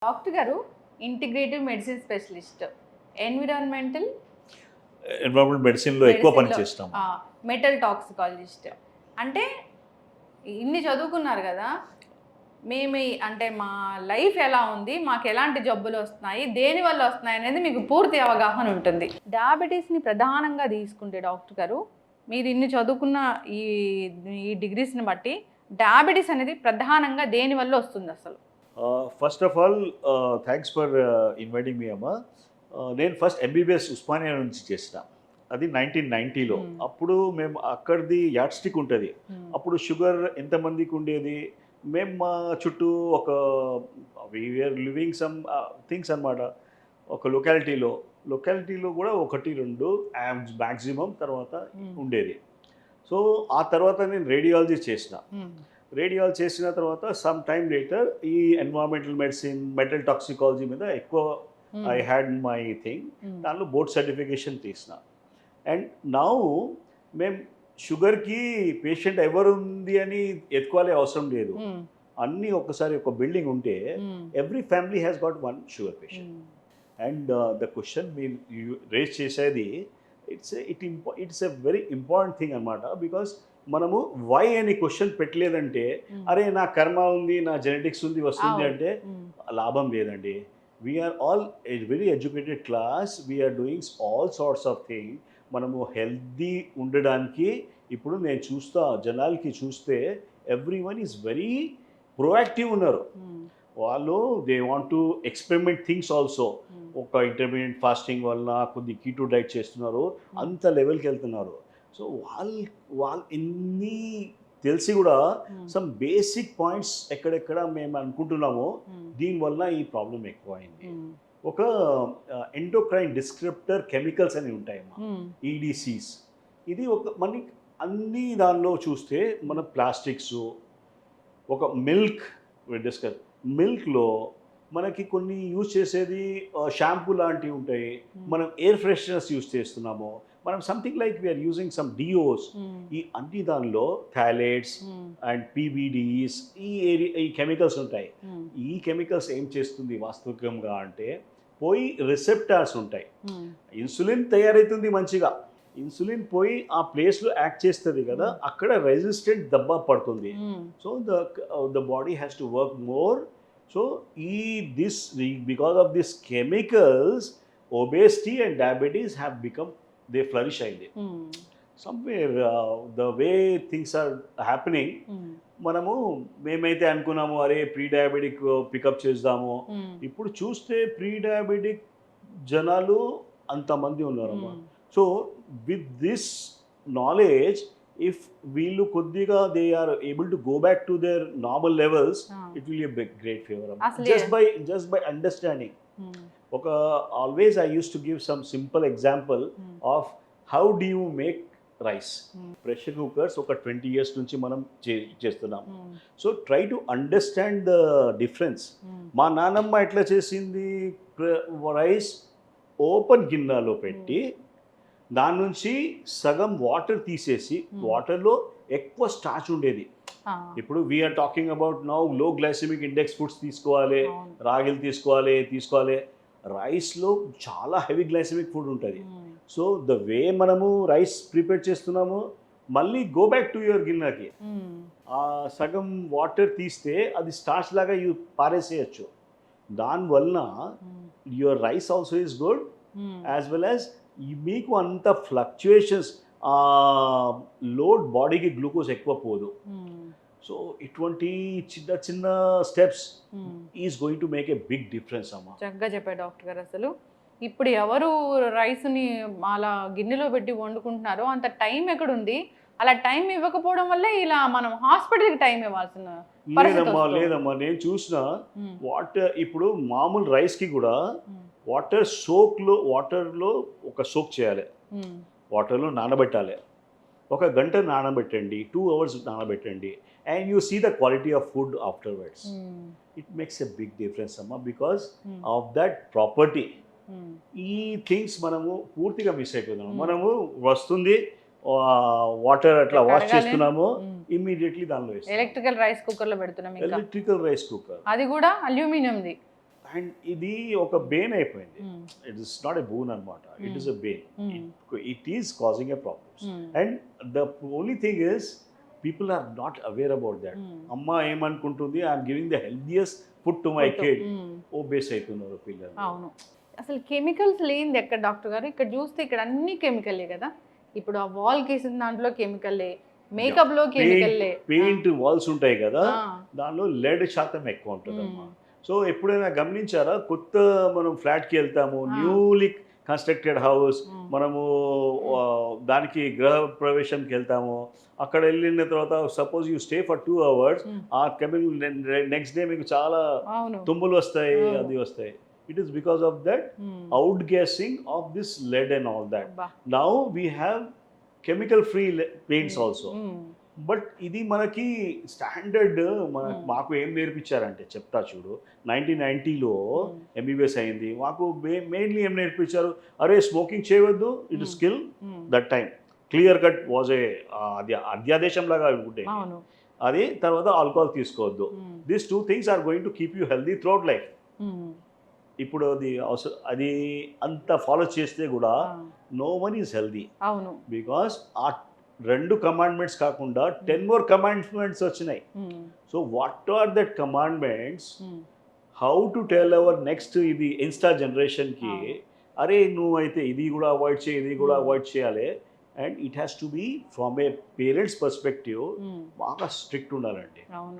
Doctor గారు integrative medicine specialist, environmental environment మెడిసిన్లో ఎక్కువ పని చేస్తాం. Metal toxicologist. అంటే ఇన్ని చదువుకున్నారు కదా, అంటే మా లైఫ్ ఎలా ఉంది, మాకు ఎలాంటి జబ్బులు వస్తున్నాయి, దేని వల్ల వస్తున్నాయి అనేది మీకు పూర్తి అవగాహన ఉంటుంది. డయాబెటీస్ని ప్రధానంగా తీసుకుంటే డాక్టర్ గారు, మీరు ఇన్ని చదువుకున్న ఈ డిగ్రీస్ని బట్టి డయాబెటీస్ అనేది ప్రధానంగా దేని వల్ల వస్తుంది అసలు? First of all thanks for inviting me అమ్మ. నేను ఫస్ట్ ఎంబీబీఎస్ ఉస్మానియా నుంచి చేసిన, అది 1990లో. అప్పుడు మేము అక్కడిది యాడ్ స్టిక్ ఉంటుంది. అప్పుడు షుగర్ ఎంతమందికి ఉండేది, మేము మా చుట్టూ ఒక వీఆర్ లివింగ్ సమ్ థింగ్స్ అనమాట. ఒక లొకాలిటీలో కూడా 1-2 మ్యాక్సిమం తర్వాత ఉండేది. సో ఆ తర్వాత నేను రేడియాలజీ చేసిన తర్వాత సమ్ టైమ్ లేటర్ ఈ ఎన్విరాన్మెంటల్ మెడిసిన్, మెటల్ టాక్సికాలజీ మీద ఎక్కువ ఐ హ్యాడ్ మై థింగ్. దానిలో బోర్డ్ సర్టిఫికేషన్ తీసిన. అండ్ నౌ మేము షుగర్కి పేషెంట్ ఎవరు ఉంది అని ఎత్తుకోవాలి అవసరం లేదు. అన్నీ ఒకసారి ఒక బిల్డింగ్ ఉంటే every family has got 1 sugar patient. And the question మీరు రేస్ చేసేది it's a very important thing అనమాట. బికాస్ మనము వై అని క్వశ్చన్ పెట్టలేదంటే, అరే నా కర్మ ఉంది, నా జెనెటిక్స్ ఉంది, వస్తుంది అంటే లాభం లేదండి. We are all very educated class, we are doing all sorts of thing. మనము హెల్తీ ఉండడానికి ఇప్పుడు నేను జనాలకి చూస్తే ఎవ్రీవన్ ఈజ్ వెరీ ప్రొయాక్టివ్ ఉన్నారు. వాళ్ళు they want to experiment things also. ఒక ఇంటర్మీడియట్ ఫాస్టింగ్ వలన కొద్ది కీటో డైట్ చేస్తున్నారు, అంత లెవెల్కి వెళ్తున్నారు. సో వాళ్ళు ఎన్ని తెలిసి కూడా సమ్ బేసిక్ పాయింట్స్ ఎక్కడెక్కడ మేము అనుకుంటున్నామో దీనివల్ల ఈ ప్రాబ్లం ఎక్కువ అయింది. ఒక ఎండోక్రైన్ డిస్క్రిప్టర్ కెమికల్స్ అని ఉంటాయమ్మా, ఈడిసిస్. ఇది ఒక మనకి అన్ని దానిలో చూస్తే మన ప్లాస్టిక్స్, ఒక మిల్క్లో మనకి కొన్ని యూజ్ చేసేది షాంపూ లాంటివి ఉంటాయి. మనం ఎయిర్ ఫ్రెషనర్స్ యూజ్ చేస్తున్నాము, మనం something like we are using some deos. ఈ అన్ని దానిలో థాలేట్స్ అండ్ పీబీడీస్ ఈ కెమికల్స్ ఉంటాయి. ఈ కెమికల్స్ ఏం చేస్తుంది వాస్తవికంగా అంటే, పోయి రిసెప్టార్స్ ఉంటాయి. ఇన్సులిన్ తయారవుతుంది మంచిగా, ఇన్సులిన్ పోయి ఆ ప్లేస్లో యాక్ట్ చేస్తుంది కదా, అక్కడ రెసిస్టెంట్ దెబ్బ పడుతుంది. So the body has to work more. So because of these chemicals, obesity and diabetes have become, they flourish అయింది. Somewhere the way things are happening, మేమైతే అనుకున్నాము అరే ప్రీ డయాబెటిక్ పికప్ చేద్దాము. ఇప్పుడు చూస్తే ప్రీ డయాబెటిక్ జనాలు అంతమంది ఉన్నారమ్మా. So with this knowledge, if వీళ్ళు కొద్దిగా they are able to go back to their normal levels, it will be great favour. Just by understanding. ఒక always I use to give some simple example of how do you make rice. Pressure cookers ఒక 20 years నుంచి మనం చేస్తున్నాం. So try to understand the difference. మా నాన్నమ్మ ఎట్లా చేసింది, rice open గిన్నెలో పెట్టి దాని నుంచి సగం వాటర్ తీసేసి, వాటర్లో ఎక్కువ స్టార్చ్ ఉండేది. ఇప్పుడు వీఆర్ టాకింగ్ అబౌట్ నౌ లో గ్లైసెమిక్ ఇండెక్స్ ఫుడ్స్ తీసుకోవాలి, రాగిలు తీసుకోవాలి. రైస్లో చాలా హెవీ గ్లైసెమిక్ ఫుడ్ ఉంటుంది. సో ద వే మనము రైస్ ప్రిపేర్ చేస్తున్నాము, మళ్ళీ గో బ్యాక్ టు యువర్ గిన్నెకి ఆ సగం వాటర్ తీస్తే అది స్టార్చ్ లాగా పారేసేయచ్చు. దానివల్ల your rice also is good, as well as మీకు అంత ఫ్లక్చుయేషన్స్, లోడ్ బాడీకి గ్లూకోజ్ ఎక్కువ పోదు. సో ఇటువంటి చిన్న steps is going to make a big difference అమ్మా. చక్కగా చెప్పారు డాక్టర్ గారు. అసలు ఇప్పుడు ఎవరు రైస్ని అలా గిన్నెలో పెట్టి వండుకుంటున్నారో అంత టైం ఎక్కడుంది? అలా టైం ఇవ్వకపోవడం వల్లే ఇలా మనం హాస్పిటల్కి టైం ఇవ్వాల్సిన లేదమ్మా. నేను చూసిన వాటర్, ఇప్పుడు మామూలు రైస్కి కూడా వాటర్లో ఒక సోక్ చేయాలి, వాటర్లో నానబెట్టాలి. 1 గంట నానబెట్టండి, 2 hours నానబెట్టండి, and you see the quality of food afterwards. It makes a big difference అమ్మా, బికాస్ ఆఫ్ దట్ ప్రాపర్టీ. ఈ థింగ్స్ మనము పూర్తిగా మిస్ అయిపోతున్నాము. మనము వస్తుంది వాటర్ అట్లా వాష్ చేస్తున్నాము, ఇమ్మీడియట్లీ దానిలో ఎలక్ట్రికల్ రైస్ కుక్కర్లో పెడుతున్నాం. ఎలక్ట్రికల్ రైస్ కుక్కర్, అది కూడా అల్యూమినియంది. అండ్ ఇది ఒక బెయిన్ అయిపోయింది. It is not a boon అనమాట, it is a bane. It is causing a problems. And the only thing is people are not aware about that. అమ్మ ఏమనుకుంటుంది, I'm giving the healthiest food to my kid. Obese అయిపోయినారు పిల్లలు. అవును. అసలు chemicals లేనిది ఎక్కడ doctor గారు? ఇక్కడ చూస్తే ఇక్కడ అన్ని కెమికలే కదా. ఇప్పుడు ఆ వాల్ గీసిన దాంట్లో కెమికల్లే, మేకప్ లో కెమికల్లే. పెయింట్ వాల్స్ ఉంటాయి కదా, దానిలో లెడ్ శాతం ఎక్కువ ఉంటుంది అమ్మా. సో ఎప్పుడైనా గమనించారా, కొత్త మనం ఫ్లాట్కి వెళ్తాము, న్యూలీ కన్స్ట్రక్టెడ్ హౌస్, మనము దానికి గృహ ప్రవేశంకి వెళ్తాము, అక్కడ వెళ్ళిన తర్వాత suppose you stay for 2 hours, ఆ కెమికల్ నెక్స్ట్ డే మీకు చాలా తుమ్ములు వస్తాయి, అది వస్తాయి. It is because of that outgassing of this lead and all that. Now we have chemical free paints also. But ఇది మనకి స్టాండర్డ్. మాకు ఏం నేర్పించారంటే చెప్తా చూడు, 1990లో ఎంబీబీఎస్ అయింది, మాకు మెయిన్లీ ఏం నేర్పించారు, అరే స్మోకింగ్ చేయవద్దు, it is skill. That time clear cut was a అది అధ్యాదేశం లాగా ఉంటే అది. తర్వాత ఆల్కహాల్ తీసుకోవద్దు. These 2 things are going to keep you healthy throughout life. ఇప్పుడు అది అది అంత ఫాలో చేస్తే కూడా నో వన్ ఈజ్ హెల్దీ. అవును, బికాస్ ఆ 2 కమాండ్మెంట్స్ కాకుండా 10 more కమాండ్మెంట్స్ వచ్చినాయి. So what are that commandments? How to tell our next ఇది ఇన్స్టా జనరేషన్కి, అరే నువ్వు అయితే ఇది కూడా అవాయిడ్ చేయి, ఇది కూడా అవాయిడ్ చేయాలి. And it has to be from a parents perspective బాగా స్ట్రిక్ట్ ఉండాలండి.